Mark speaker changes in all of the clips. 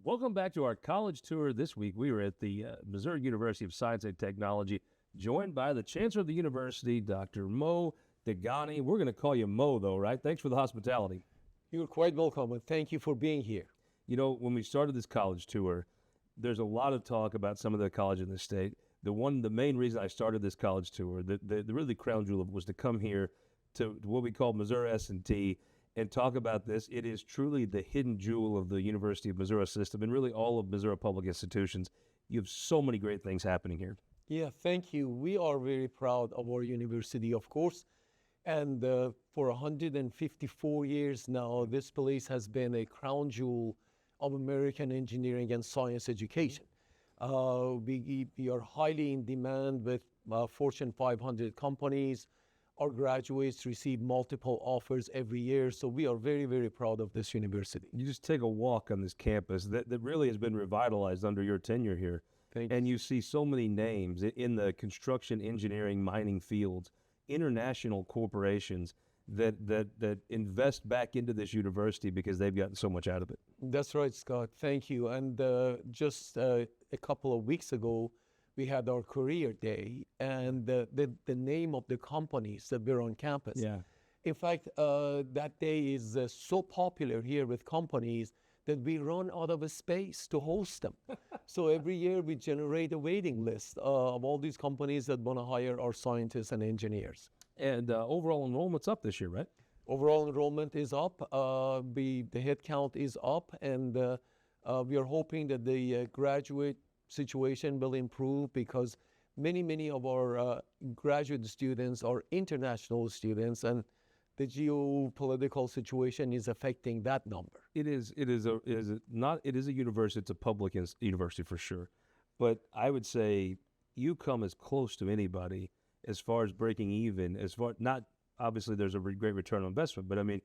Speaker 1: Welcome back to our college tour. This week we were at the Missouri University of Science and Technology, joined by the chancellor of the university, Dr. Dehghani. We're going to call you Mo, though, right? Thanks for the hospitality.
Speaker 2: You're quite welcome, and thank you for being here.
Speaker 1: You know, when we started this college tour, there's a lot of talk about some of the colleges in the state. The main reason I started this college tour, the really crown jewel of it, was to come here to what we call Missouri S&T and talk about this. It is truly the hidden jewel of the University of Missouri system and really all of Missouri public institutions. You have so many great things happening here.
Speaker 2: Yeah, thank you. We are very proud of our university, of course. And for 154 years now, this place has been a crown jewel of American engineering and science education. We are highly in demand with Fortune 500 companies. Our graduates receive multiple offers every year, so we are very, very proud of this university.
Speaker 1: You just take a walk on this campus that really has been revitalized under your tenure here. And you see so many names in the construction, engineering, mining fields, international corporations that invest back into this university because they've gotten so much out of it.
Speaker 2: That's right, Scott. Thank you. And just a couple of weeks ago, we had our career day, and the name of the companies that were on campus.
Speaker 1: Yeah.
Speaker 2: In fact, that day is so popular here with companies that we run out of a space to host them. So every year we generate a waiting list of all these companies that want to hire our scientists and engineers.
Speaker 1: And overall enrollment's up this year, right?
Speaker 2: Overall enrollment is up. The head count is up, and we are hoping that the graduate situation will improve because many of our graduate students are international students, and the geopolitical situation is affecting that number.
Speaker 1: It is a university. It's a public university for sure, but I would say you come as close to anybody as far as breaking even. Not obviously there's a great return on investment, but I mean,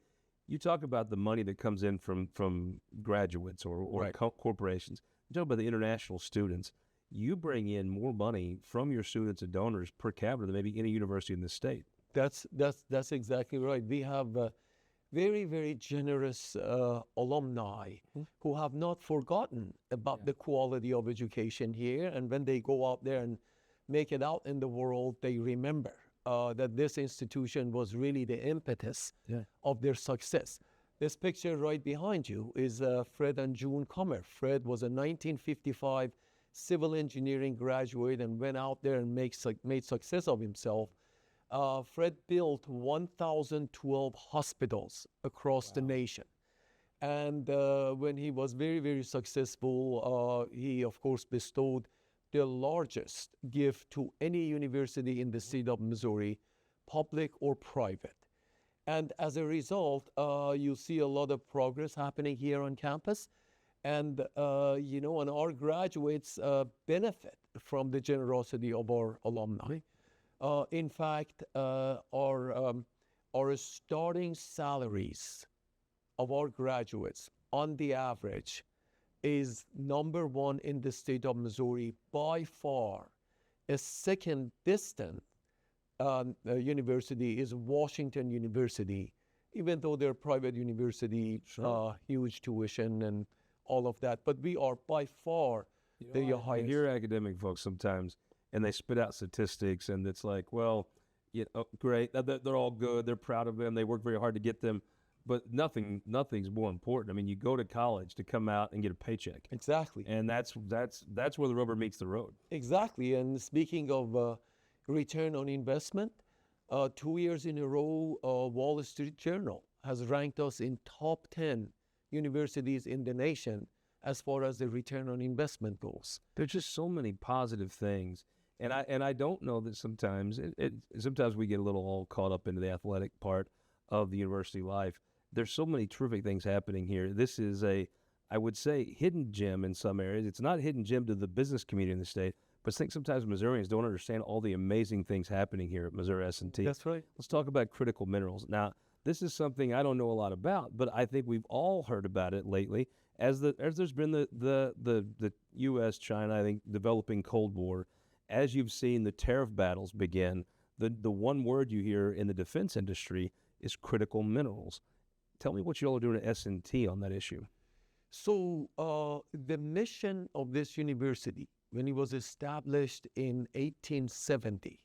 Speaker 1: you talk about the money that comes in from graduates or
Speaker 2: Right.
Speaker 1: Corporations. You talk about the international students. You bring in more money from your students and donors per capita than maybe any university in the state.
Speaker 2: That's exactly right. We have very, very generous alumni who have not forgotten about the quality of education here. And when they go out there and make it out in the world, they remember that this institution was really the impetus of their success. This picture right behind you is Fred and June Comer. Fred was a 1955 civil engineering graduate and went out there and made success of himself. Fred built 1,012 hospitals across the nation. And when he was very, very successful, he, of course, bestowed the largest gift to any university in the state of Missouri, public or private. And as a result, you see a lot of progress happening here on campus. And, and our graduates benefit from the generosity of our alumni. In fact, our starting salaries of our graduates on the average is number one in the state of Missouri by far. A second distant university is Washington University, even though they're a private university, huge tuition and all of that. But we are by far the highest.
Speaker 1: I hear academic folks sometimes, and they spit out statistics, and it's like, well, great, they're all good, they're proud of them, they work very hard to get them, but nothing's more important. I mean, you go to college to come out and get a paycheck.
Speaker 2: Exactly.
Speaker 1: And that's where the rubber meets the road.
Speaker 2: Exactly. And speaking of return on investment, 2 years in a row, Wall Street Journal has ranked us in top 10 universities in the nation as far as the return on investment goes.
Speaker 1: There's just so many positive things. And I don't know that sometimes sometimes we get a little all caught up into the athletic part of the university life. There's so many terrific things happening here. This is I would say, hidden gem in some areas. It's not a hidden gem to the business community in the state, but I think sometimes Missourians don't understand all the amazing things happening here at Missouri S&T.
Speaker 2: That's right.
Speaker 1: Let's talk about critical minerals. Now, this is something I don't know a lot about, but I think we've all heard about it lately. As there's been the U.S., China, I think, developing Cold War, as you've seen the tariff battles begin, the one word you hear in the defense industry is critical minerals. Tell me what you all are doing at S&T on that issue.
Speaker 2: So the mission of this university, when it was established in 1870,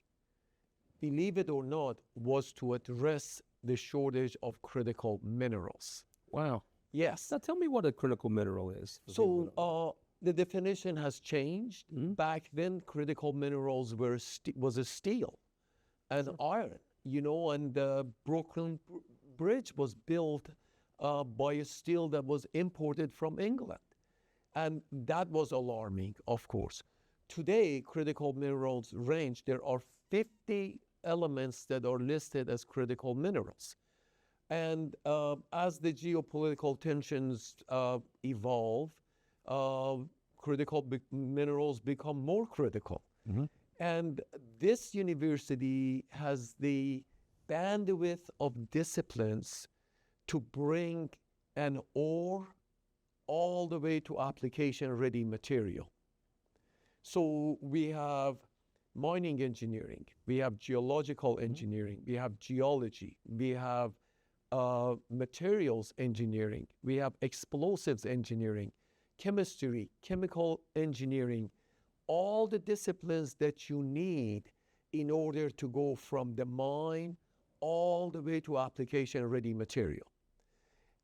Speaker 2: believe it or not, was to address the shortage of critical minerals.
Speaker 1: Wow.
Speaker 2: Yes.
Speaker 1: Now tell me what a critical mineral is. for people that don't know.
Speaker 2: So the definition has changed.
Speaker 1: Mhm.
Speaker 2: Back then, critical minerals was a steel and iron, and the Brooklyn Bridge was built by a steel that was imported from England. And that was alarming, of course. Today, critical minerals range. There are 50 elements that are listed as critical minerals. And as the geopolitical tensions evolve, minerals become more critical.
Speaker 1: Mhm.
Speaker 2: And this university has the bandwidth of disciplines to bring an ore all the way to application-ready material. So we have mining engineering, we have geological engineering, we have geology, we have materials engineering, we have explosives engineering, chemistry, chemical engineering, all the disciplines that you need in order to go from the mine all the way to application-ready material.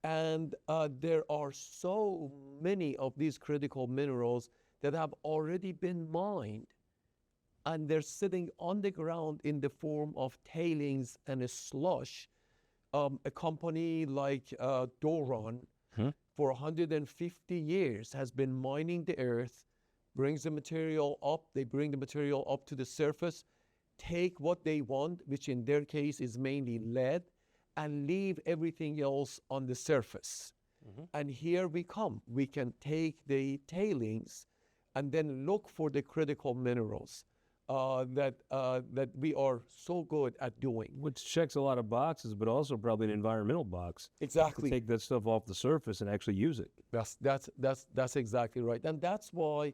Speaker 2: And there are so many of these critical minerals that have already been mined, and they're sitting on the ground in the form of tailings and a slush. A company like Doron, for 150 years, has been mining the earth, brings the material up, they bring the material up to the surface, take what they want, which in their case is mainly lead, and leave everything else on the surface. And here we come. We can take the tailings and then look for the critical minerals that we are so good at doing.
Speaker 1: Which checks a lot of boxes, but also probably an environmental box. To
Speaker 2: Exactly.
Speaker 1: take that stuff off the surface and actually use it.
Speaker 2: That's exactly right. And that's why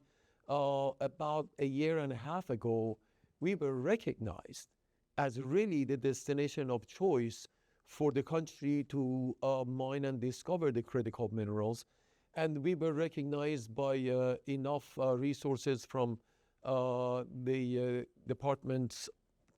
Speaker 2: about a year and a half ago, we were recognized as really the destination of choice for the country to mine and discover the critical minerals. And we were recognized by enough resources from the departments,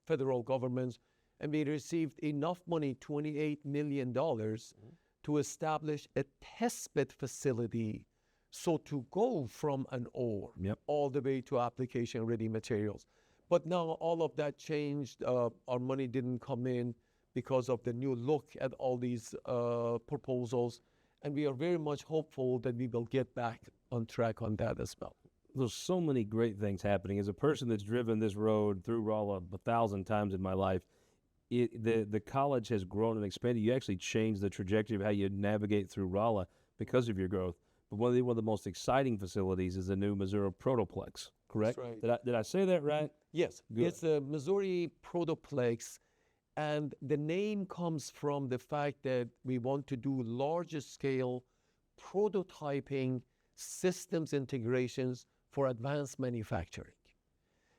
Speaker 2: federal governments, and we received enough money, $28 million, to establish a testbed facility. So to go from an ore all the way to application-ready materials. But now all of that changed. Our money didn't come in because of the new look at all these proposals. And we are very much hopeful that we will get back on track on that as well.
Speaker 1: There's so many great things happening. As a person that's driven this road through Rolla 1,000 times in my life, the college has grown and expanded. You actually changed the trajectory of how you navigate through Rolla because of your growth. But one of the most exciting facilities is the new Missouri Protoplex, correct?
Speaker 2: That's right.
Speaker 1: Did I say that right?
Speaker 2: Yes,
Speaker 1: Good.
Speaker 2: it's a Missouri Protoplex, and the name comes from the fact that we want to do larger scale prototyping systems integrations for advanced manufacturing.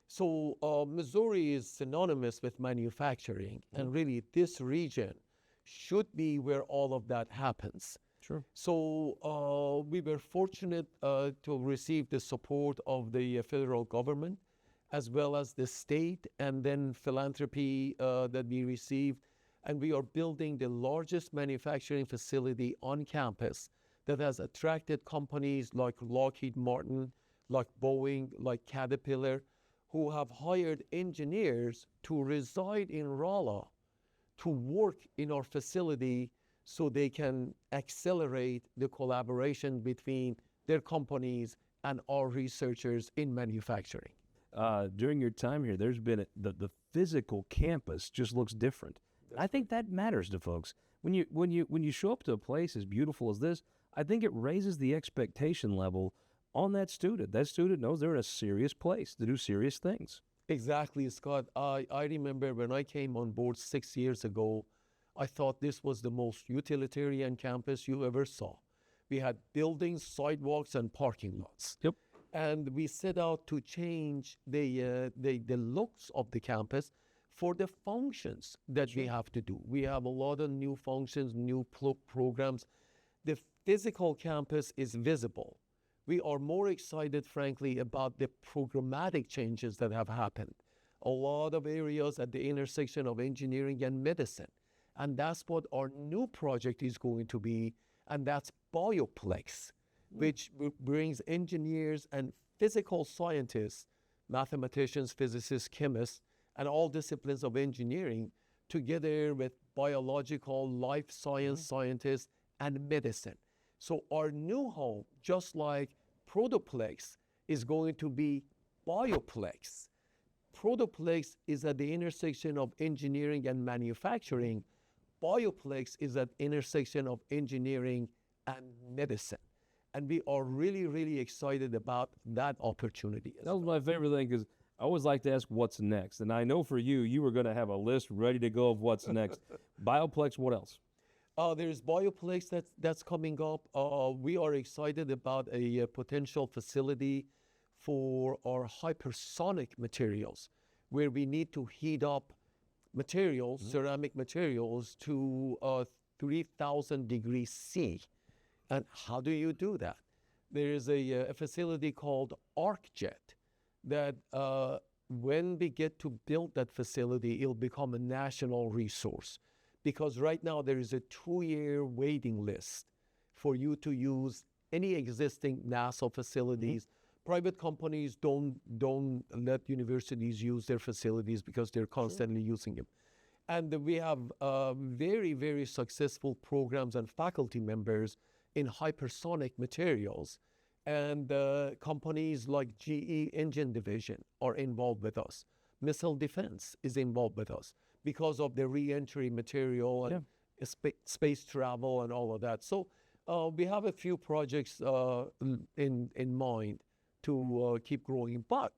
Speaker 2: So Missouri is synonymous with manufacturing, and really this region should be where all of that happens.
Speaker 1: Sure.
Speaker 2: So we were fortunate to receive the support of the federal government, as well as the state, and then philanthropy that we received. And we are building the largest manufacturing facility on campus that has attracted companies like Lockheed Martin, like Boeing, like Caterpillar, who have hired engineers to reside in Rolla to work in our facility so they can accelerate the collaboration between their companies and our researchers in manufacturing.
Speaker 1: During your time here, there's been the physical campus just looks different. I think that matters to folks. When you show up to a place as beautiful as this, I think it raises the expectation level on that student. That student knows they're in a serious place to do serious things.
Speaker 2: Exactly, Scott. I remember when I came on board 6 years ago, I thought this was the most utilitarian campus you ever saw. We had buildings, sidewalks, and parking lots.
Speaker 1: Yep.
Speaker 2: And we set out to change the looks of the campus for the functions that we have to do. We have a lot of new functions, new programs. The physical campus is visible. We are more excited, frankly, about the programmatic changes that have happened. A lot of areas at the intersection of engineering and medicine. And that's what our new project is going to be, and that's Bioplex, which brings engineers and physical scientists, mathematicians, physicists, chemists, and all disciplines of engineering together with biological, life science scientists, and medicine. So our new home, just like Protoplex, is going to be Bioplex. Protoplex is at the intersection of engineering and manufacturing. Bioplex is at intersection of engineering and medicine. And we are really, really excited about that opportunity.
Speaker 1: That was my favorite thing because I always like to ask what's next. And I know for you, you were going to have a list ready to go of what's next. Bioplex, what else?
Speaker 2: There's Bioplex that's coming up. We are excited about a potential facility for our hypersonic materials, where we need to heat up materials, ceramic materials, to 3,000 degrees C. And how do you do that? There is a facility called ArcJet that when we get to build that facility, it'll become a national resource. Because right now there is a 2-year waiting list for you to use any existing NASA facilities. Private companies don't let universities use their facilities because they're constantly using them. And we have very, very successful programs and faculty members in hypersonic materials. And companies like GE Engine Division are involved with us. Missile Defense is involved with us because of the re-entry material and space travel and all of that. So we have a few projects in mind to keep growing. But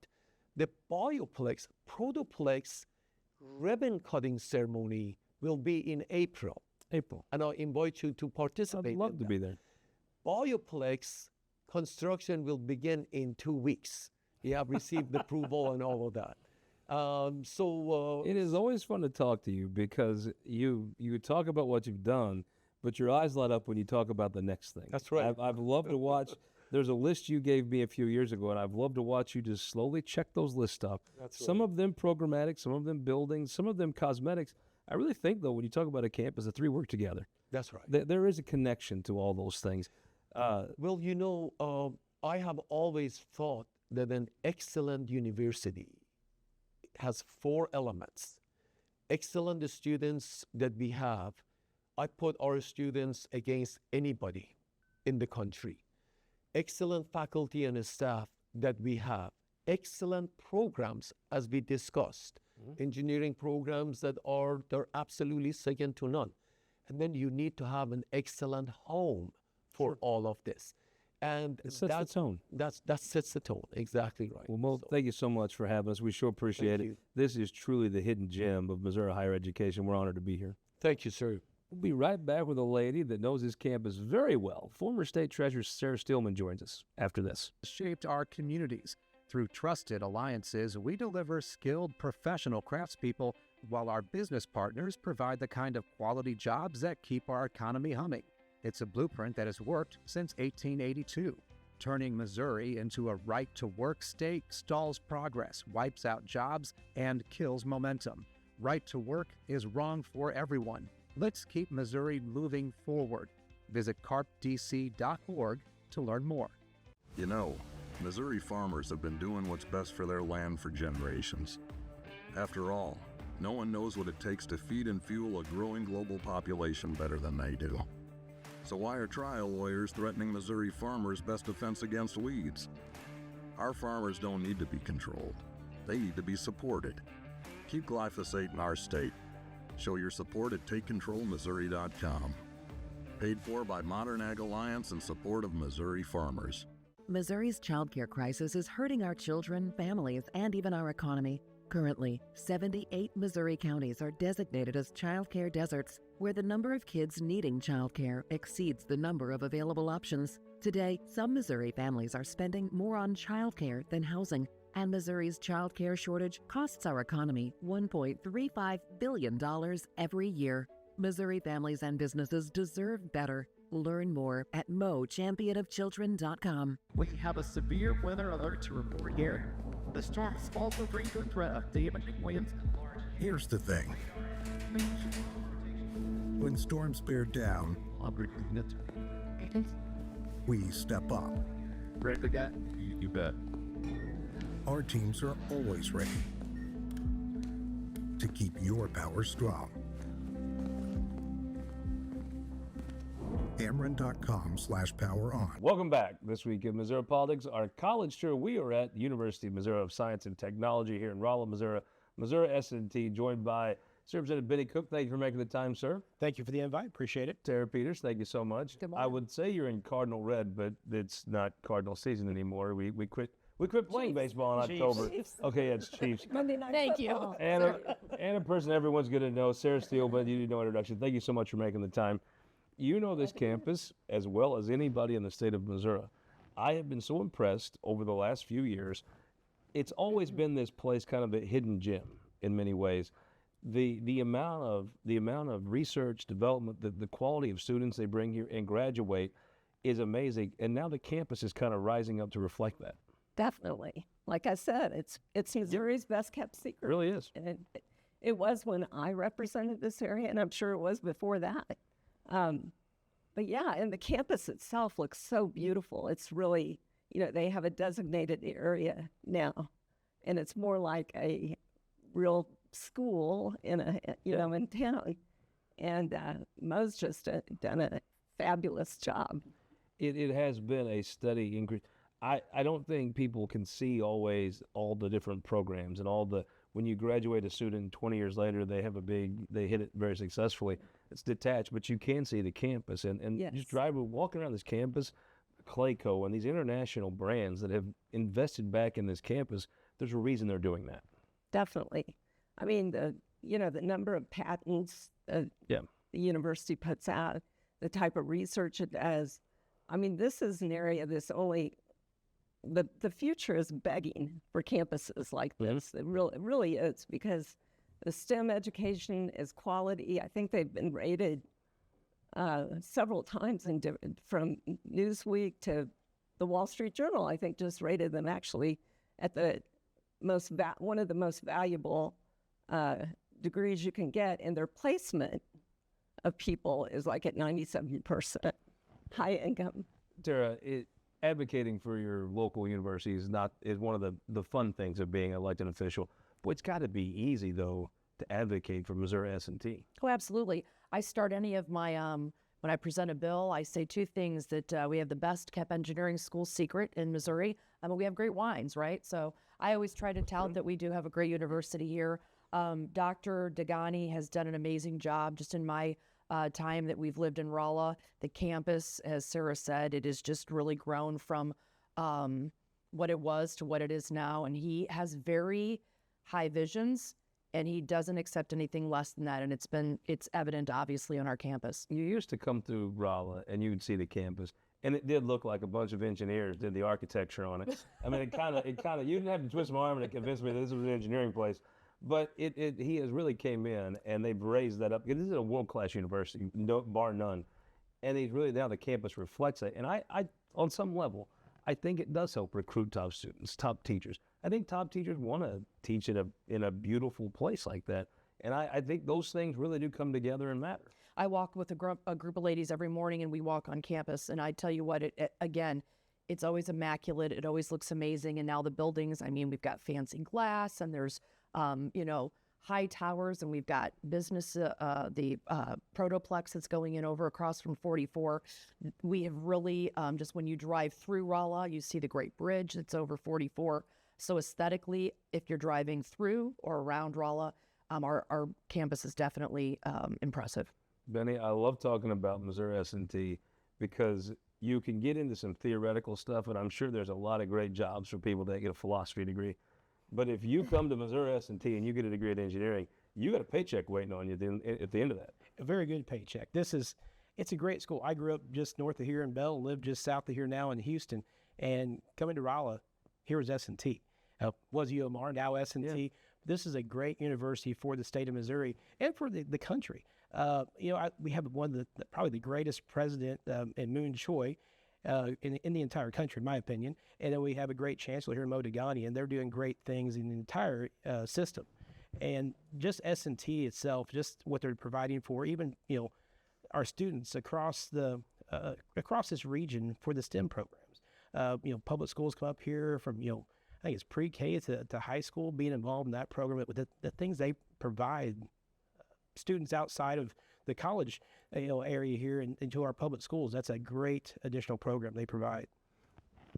Speaker 2: the Bioplex, Protoplex ribbon cutting ceremony will be in April. And I invite you to participate.
Speaker 1: I'd love to be there.
Speaker 2: Bioplex construction will begin in 2 weeks. We have received approval and all of that.
Speaker 1: It is always fun to talk to you because you talk about what you've done, but your eyes light up when you talk about the next thing.
Speaker 2: That's right.
Speaker 1: I've loved to watch. There's a list you gave me a few years ago, and I've loved to watch you just slowly check those lists off.
Speaker 2: That's
Speaker 1: some of them programmatic, some of them buildings, some of them cosmetics. I really think, though, when you talk about a campus, the three work together.
Speaker 2: That's right.
Speaker 1: There is a connection to all those things.
Speaker 2: Well, you know, I have always thought that an excellent university has 4 elements. Excellent students that we have. I put our students against anybody in the country. Excellent faculty and staff that we have. Excellent programs, as we discussed. Engineering programs that they're absolutely second to none. And then you need to have an excellent home for all of this. And
Speaker 1: it sets the tone.
Speaker 2: That sets the tone. Exactly right.
Speaker 1: Well, Mo, thank you so much for having us. We sure appreciate it. This is truly the hidden gem of Missouri higher education. We're honored to be here.
Speaker 2: Thank you, sir.
Speaker 1: We'll be right back with a lady that knows this campus very well. Former State Treasurer Sarah Steelman joins us after this.
Speaker 3: Shaped our communities. Through trusted alliances, we deliver skilled professional craftspeople while our business partners provide the kind of quality jobs that keep our economy humming. It's a blueprint that has worked since 1882. Turning Missouri into a right-to-work state stalls progress, wipes out jobs, and kills momentum. Right to work is wrong for everyone. Let's keep Missouri moving forward. Visit carpdc.org to learn more.
Speaker 4: You know, Missouri farmers have been doing what's best for their land for generations. After all, no one knows what it takes to feed and fuel a growing global population better than they do. So why are trial lawyers threatening Missouri farmers' best defense against weeds? Our farmers don't need to be controlled. They need to be supported. Keep glyphosate in our state. Show your support at TakeControlMissouri.com. Paid for by Modern Ag Alliance in support of Missouri farmers.
Speaker 5: Missouri's childcare crisis is hurting our children, families, and even our economy. Currently, 78 Missouri counties are designated as childcare deserts, where the number of kids needing childcare exceeds the number of available options. Today, some Missouri families are spending more on childcare than housing, and Missouri's childcare shortage costs our economy $1.35 billion every year. Missouri families and businesses deserve better. Learn more at mochampionofchildren.com.
Speaker 6: We have a severe weather alert to report here. The storms also bring the threat of damaging winds and large.
Speaker 7: Here's the thing. When storms bear down, we step up.
Speaker 6: Ready to get? You bet.
Speaker 7: Our teams are always ready to keep your power strong. Ameren.com/poweron.
Speaker 1: Welcome back. This week in Missouri Politics, our college tour. We are at the University of Missouri of Science and Technology here in Rolla, Missouri. Missouri S&T, joined by Sir Representative Bennie Cook. Thank you for making the time, sir.
Speaker 8: Thank you for the invite. Appreciate it.
Speaker 1: Tara Peters, thank you so much.
Speaker 9: Good morning.
Speaker 1: I would say you're in Cardinal red, but it's not Cardinal season anymore. We quit playing baseball in October.
Speaker 9: Chiefs.
Speaker 1: Okay, it's Chiefs.
Speaker 9: Monday night. Thank you.
Speaker 1: And a person everyone's going to know, Sarah Steelman. You need no introduction. Thank you so much for making the time. You know this campus as well as anybody in the state of Missouri. I have been so impressed over the last few years. It's always been this place, kind of a hidden gem in many ways. The amount of research, development, the quality of students they bring here and graduate is amazing. And now the campus is kind of rising up to reflect that.
Speaker 9: Definitely. Like I said, it's Missouri's best kept secret.
Speaker 1: It really is.
Speaker 9: And it was when I represented this area, and I'm sure it was before that. But yeah, and the campus itself looks so beautiful. It's really, they have a designated area now, and it's more like a real school in in town. And Mo's just done a fabulous job.
Speaker 1: It has been a steady increase. I don't think people can see always all the different programs and when you graduate a student 20 years later, they hit it very successfully. It's detached, but you can see the campus and
Speaker 9: Yes.
Speaker 1: just walking around this campus, Clayco and these international brands that have invested back in this campus, there's a reason they're doing that.
Speaker 9: Definitely. I mean, the number of patents the university puts out, the type of research it does. I mean, this is an area that's only the future is begging for campuses like this. It really is, because the STEM education is quality. I think they've been rated several times from Newsweek to the Wall Street Journal. I think just rated them actually at the one of the most valuable degrees you can get, and their placement of people is like at 97%, high income.
Speaker 1: Tara, advocating for your local university is one of the fun things of being an elected official. Boy, it's got to be easy though to advocate for Missouri S&T.
Speaker 10: Oh, absolutely. I start any of my when I present a bill, I say two things: that we have the best kept engineering school secret in Missouri. We have great wines, right? So I always try to tout that we do have a great university here. Dr. Dehghani has done an amazing job just in my time that we've lived in Rolla. The campus, as Sarah said, it has just really grown from what it was to what it is now. And he has very high visions, and he doesn't accept anything less than that. And it's evident, obviously, on our campus.
Speaker 1: You used to come through Rolla and you'd see the campus, and it did look like a bunch of engineers did the architecture on it. I mean, it kind of, you didn't have to twist my arm to convince me that this was an engineering place. But he has really came in, and they've raised that up. This is a world-class university, bar none. And now the campus reflects that. And I, on some level, I think it does help recruit top students, top teachers. I think top teachers want to teach in a beautiful place like that. And I think those things really do come together and matter.
Speaker 10: I walk with a group of ladies every morning, and we walk on campus. And I tell you what, again, it's always immaculate. It always looks amazing. And now the buildings, I mean, we've got fancy glass, and there's high towers, and we've got business, the Protoplex that's going in over across from 44. We have really, just when you drive through Rolla, you see the Great Bridge that's over 44. So aesthetically, if you're driving through or around Rolla, our campus is definitely impressive.
Speaker 1: Bennie, I love talking about Missouri S&T because you can get into some theoretical stuff, and I'm sure there's a lot of great jobs for people that get a philosophy degree. But if you come to Missouri S&T and you get a degree in engineering, you got a paycheck waiting on you at the end of that.
Speaker 8: A very good paycheck. It's a great school. I grew up just north of here in Bell, live just south of here now in Houston, and coming to Rolla, here was S&T. Was UMR, now S&T. this is a great university for the state of Missouri and for the country. We have one of probably the greatest president in Moon Choi in the entire country, in my opinion. And then we have a great chancellor here, Dehghani, and they're doing great things in the entire system. And just S&T itself, just what they're providing for even, our students across this region for the STEM programs. Public schools come up here from, I think it's pre-K to high school, being involved in that program with the things they provide students outside of the college area here into our public schools. That's a great additional program they provide.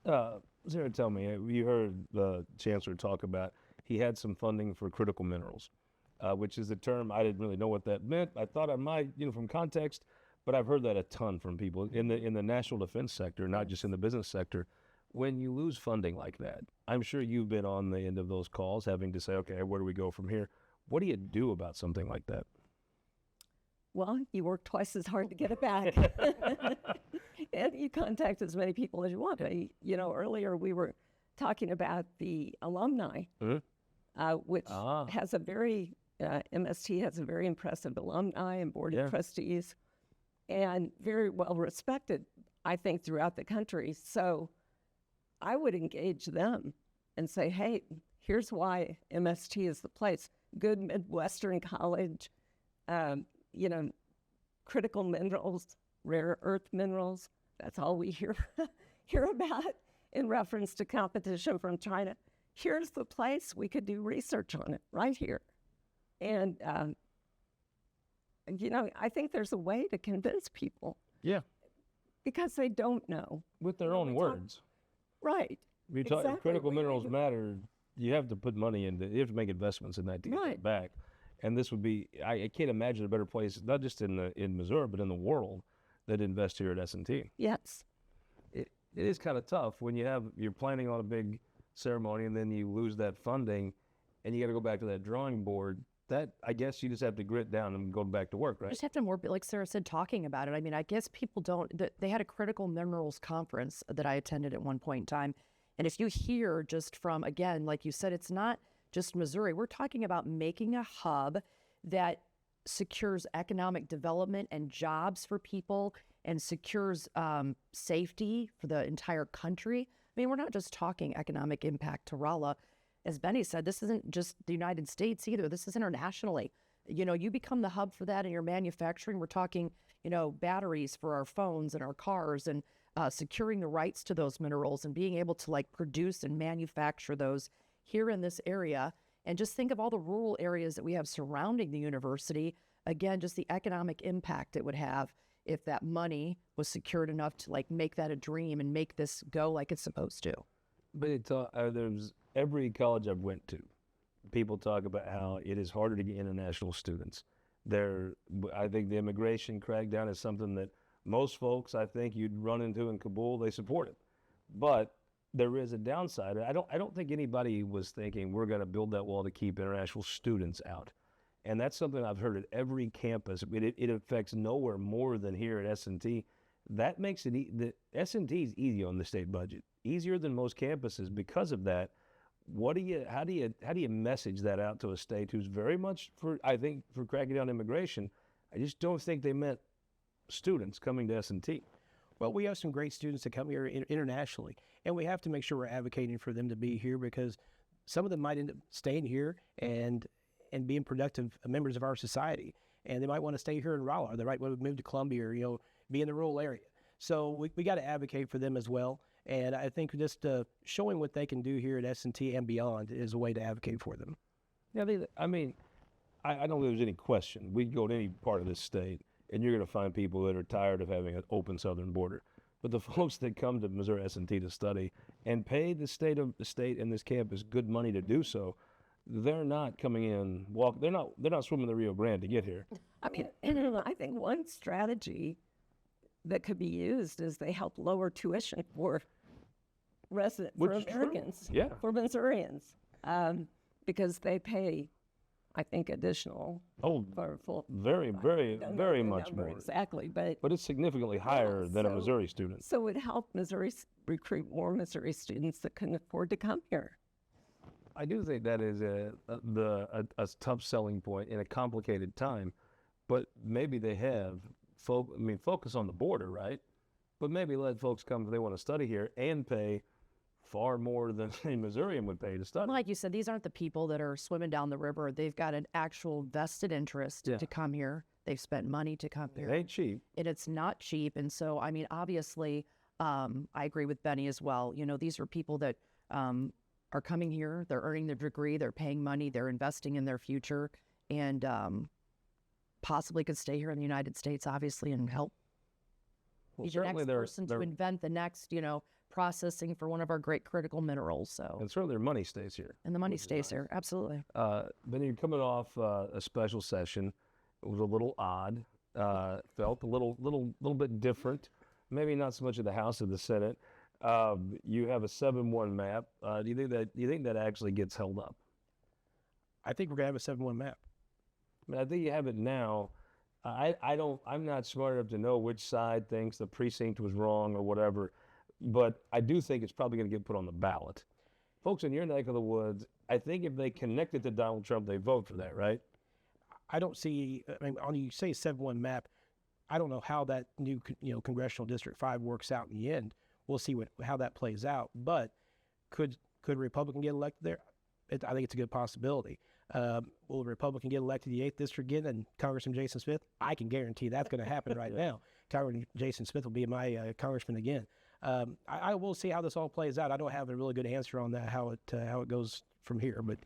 Speaker 1: Sarah, tell me, you heard the chancellor talk about he had some funding for critical minerals, which is a term I didn't really know what that meant. I thought I might, from context, but I've heard that a ton from people in the national defense sector, not just in the business sector. When you lose funding like that, I'm sure you've been on the end of those calls having to say, okay, where do we go from here? What do you do about something like that?
Speaker 9: Well, you work twice as hard to get it back. And you contact as many people as you want. Earlier we were talking about the alumni, which has a very, MST has a very impressive alumni and board of trustees, and very well respected, I think, throughout the country. So I would engage them and say, hey, here's why MST is the place. Good Midwestern college, critical minerals, rare earth minerals. That's all we hear about in reference to competition from China. Here's the place we could do research on it right here. And, I think there's a way to convince people.
Speaker 1: Yeah.
Speaker 9: Because they don't know.
Speaker 1: With their own words.
Speaker 9: Right.
Speaker 1: You talk critical minerals matter. You have to put money into. You have to make investments in that to get that back. And this would be. I can't imagine a better place, not just in Missouri, but in the world, that invest here at S&T.
Speaker 9: Yes.
Speaker 1: It is kind of tough when you're planning on a big ceremony and then you lose that funding, and you got to go back to that drawing board. That, I guess, you just have to grit down and go back to work, right?
Speaker 10: You just have to more, like Sarah said, talking about it. I mean, I guess people don't. They had a critical minerals conference that I attended at one point in time. And if you hear just from, again, like you said, it's not just Missouri. We're talking about making a hub that secures economic development and jobs for people and secures safety for the entire country. I mean, we're not just talking economic impact to Rolla. As Bennie said, this isn't just the United States either. This is internationally. You become the hub for that in your manufacturing. We're talking, batteries for our phones and our cars, and securing the rights to those minerals and being able to produce and manufacture those here in this area. And just think of all the rural areas that we have surrounding the university. Again, just the economic impact it would have if that money was secured enough to make that a dream and make this go like it's supposed to.
Speaker 1: But there's every college I've went to, people talk about how it is harder to get international students. I think the immigration crackdown is something that most folks, I think you'd run into in Kabul, they support it. But there is a downside. I don't think anybody was thinking we're going to build that wall to keep international students out. And that's something I've heard at every campus. It affects nowhere more than here at S&T. That makes it, S&T is easy on the state budget, easier than most campuses because of that. How do you message that out to a state who's very much for cracking down immigration? I just don't think they meant students coming to S&T.
Speaker 8: Well, we have some great students that come here internationally, and we have to make sure we're advocating for them to be here, because some of them might end up staying here and being productive members of our society, and they might want to stay here in Rolla, or they might want to move to Columbia, or be in the rural area. So we got to advocate for them as well. And I think just showing what they can do here at S&T and beyond is a way to advocate for them.
Speaker 1: Yeah, I mean, I don't think there's any question. We go to any part of this state, and you're going to find people that are tired of having an open southern border. But the folks that come to Missouri S&T to study and pay the state and this campus good money to do so, they're not coming in. They're not swimming the Rio Grande to get here.
Speaker 9: I mean, I think one strategy that could be used is they help lower tuition for Americans, for Missourians, because they pay, I think, additional. For full.
Speaker 1: Very much more.
Speaker 9: Exactly, but
Speaker 1: it's significantly higher than a Missouri student.
Speaker 9: So it would help Missouri recruit more Missouri students that couldn't afford to come here.
Speaker 1: I do think that is a tough selling point in a complicated time, but maybe they have focus on the border, right? But maybe let folks come if they want to study here and pay far more than a Missourian would pay to study.
Speaker 10: Like you said, these aren't the people that are swimming down the river. They've got an actual vested interest to come here. They've spent money to come here.
Speaker 1: It ain't cheap.
Speaker 10: And it's not cheap. And so, I mean, obviously, I agree with Bennie as well. You know, these are people that are coming here. They're earning their degree. They're paying money. They're investing in their future, and possibly could stay here in the United States, obviously, and help be the next person to invent the next, processing for one of our great critical minerals. So,
Speaker 1: and certainly their money stays here.
Speaker 10: And the money stays here, absolutely.
Speaker 1: Bennie, you're coming off a special session. It was a little odd. Felt a little bit different. Maybe not so much of the House or the Senate. You have a 7-1 map. Do you think that actually gets held up?
Speaker 8: I think we're gonna have a 7-1 map.
Speaker 1: I mean, I think you have it now. I'm not smart enough to know which side thinks the precinct was wrong or whatever, but I do think it's probably going to get put on the ballot. Folks in your neck of the woods, I think if they connect it to Donald Trump, they vote for that, right?
Speaker 8: I don't see. I mean, when you say 7-1 map, I don't know how that new congressional district 5 works out in the end. We'll see how that plays out. But could a Republican get elected there? I think it's a good possibility. Will a Republican get elected to the 8th district again and Congressman Jason Smith? I can guarantee that's going to happen right now. Congressman Jason Smith will be my congressman again. I will see how this all plays out. I don't have a really good answer on that, how it goes from here. But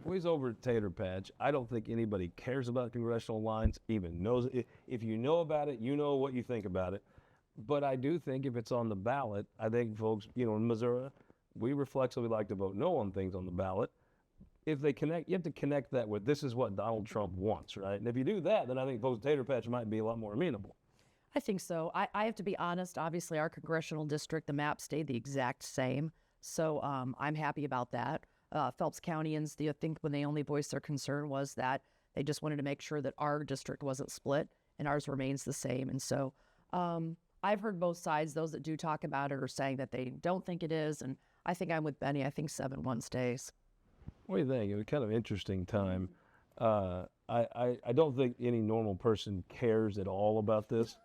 Speaker 1: if he's over at Tater Patch, I don't think anybody cares about congressional lines, even knows it. If you know about it, you know what you think about it. But I do think if it's on the ballot, I think folks, in Missouri, we reflexively like to vote no on things on the ballot. If they connect, you have to connect that with this is what Donald Trump wants, right? And if you do that, then I think folks at Tater Patch might be a lot more amenable.
Speaker 10: I think so. I have to be honest. Obviously, our congressional district, the map stayed the exact same. So I'm happy about that. Phelps Countyans, I think when they only voiced their concern was that they just wanted to make sure that our district wasn't split and ours remains the same. And so I've heard both sides. Those that do talk about it are saying that they don't think it is. And I think I'm with Bennie. I think 7-1 stays.
Speaker 1: What do you think? It was kind of an interesting time. I don't think any normal person cares at all about this.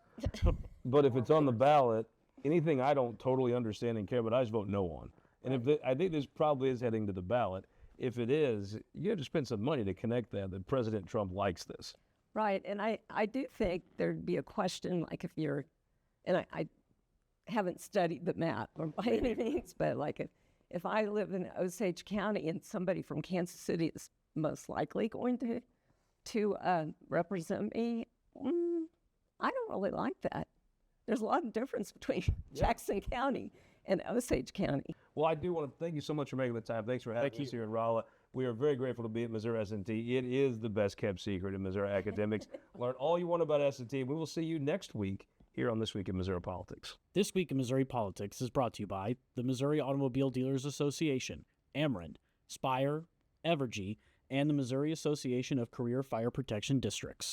Speaker 1: But if it's on the ballot, anything I don't totally understand and care about, I just vote no on. And I think this probably is heading to the ballot. If it is, you have to spend some money to connect that President Trump likes this.
Speaker 9: Right, and I do think there'd be a question, like if you're, and I haven't studied the map or by any means, but like if I live in Osage County and somebody from Kansas City is most likely going to represent me, I don't really like that. There's a lot of difference between Jackson County and Osage County.
Speaker 1: Well, I do want to thank you so much for making the time. Thanks for having us here in Rolla. We are very grateful to be at Missouri S&T. It is the best kept secret in Missouri academics. Learn all you want about S&T. We will see you next week here on This Week in Missouri Politics.
Speaker 11: This Week in Missouri Politics is brought to you by the Missouri Automobile Dealers Association, Ameren, Spire, Evergy, and the Missouri Association of Career Fire Protection Districts.